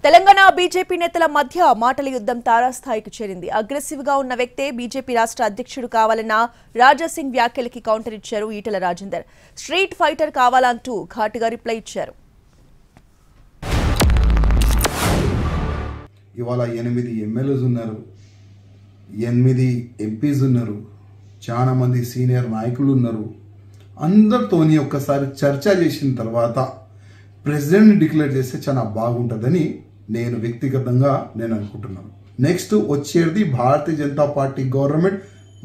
Telangana BJP నేతల మధ్య మాటల యుద్ధం తారాస్థాయికి చేరింది. అగ్రెసివ్ గా ఉన్న వ్యక్తే బీజేపీ రాష్ట్ర అధ్యక్షుడు కావాలన్న రాజాసింగ్ వ్యాఖ్యలకి కౌంటర్ ఇచ్చారు ఈటెల రాజేందర్. స్ట్రీట్ ఫైటర్ కావాలంటూ ఘాటుగా రిప్లై ఇచ్చారు. ఇవాళ 8 ఎమ్మెల్యేస్ ఉన్నారు, 8 ఎంపీస్ ఉన్నారు, చాలా మంది సీనియర్ నాయకులు ఉన్నారు. అందరితోని ఒక్కసారి చర్చ చేసిన తర్వాత ప్రెసిడెంట్ డిక్లేర్ చేస్తే చాలా బాగుంటుందని నేను వ్యక్తిగతంగా అనుకుంటున్నాను. నెక్స్ట్ వచ్చేది భారతీయ జనతా పార్టీ గవర్నమెంట్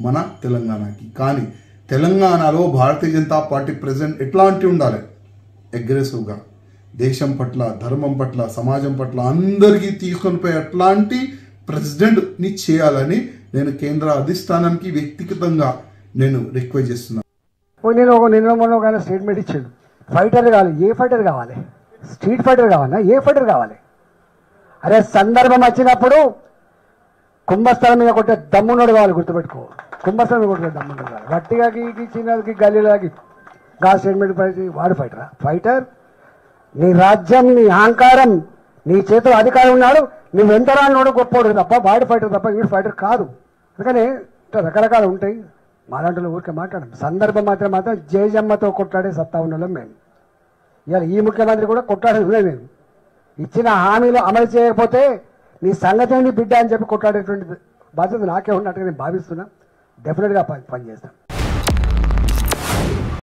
మన తెలంగాణకి. కానీ తెలంగాణలో భారతీయ జనతా పార్టీ ప్రెసిడెంట్ ఎట్లాంటి ఉండాలి? అగ్రెసివ్గా దేశం పట్ల, ధర్మం పట్ల, సమాజం పట్ల అందరికీ తీసుకొని పోయి అట్లాంటి ప్రెసిడెంట్ని చేయాలని నేను కేంద్ర అధిష్టానానికి వ్యక్తిగతంగా రిక్వెస్ట్ చేస్తున్నాను. నిన్న స్టేట్మెంట్ ఇచ్చాడు, ఫైటర్ కావాలి. ఏ ఫైటర్ కావాలి? స్ట్రీట్ ఫైటర్ కావాలా? ఏ ఫైటర్ కావాలి? అరే సందర్భం వచ్చినప్పుడు కుంభస్థలం మీద కొట్టే దమ్మున్నాడు కావాలి, గుర్తుపెట్టుకో. కుంభస్థలం మీద కొట్టే దమ్మున్నాడు కావాలి. గట్టిగా చిన్నకి గల్లీలాగి గా స్టేట్మెంట్ వాడు ఫైటరా? ఫైటర్ నీ రాజ్యం, నీ అహంకారం, నీ చేతిలో అధికారం ఉన్నాడు, నువ్వు ఎంత రానివాడు గొప్పవాడు తప్ప వాడు ఫైటర్ తప్ప వీడు ఫైటర్ కాదు. అందుకని రకరకాలు ఉంటాయి. మాలాంటి ఊరికే మాట్లాడడం సందర్భం మాత్రం జయజమ్మతో కొట్లాడే సత్తా ఉన్నాం మేము. ఇవాళ ఈ ముఖ్యమంత్రి కూడా కొట్లాడేది మేము. ఇచ్చిన హామీలు అమలు చేయకపోతే నీ సంగతి బిడ్డ అని చెప్పి కొట్లాడేటువంటి బాధ్యత నాకే ఉన్నట్టుగా నేను భావిస్తున్నా. డెఫినెట్గా పనిచేస్తాను.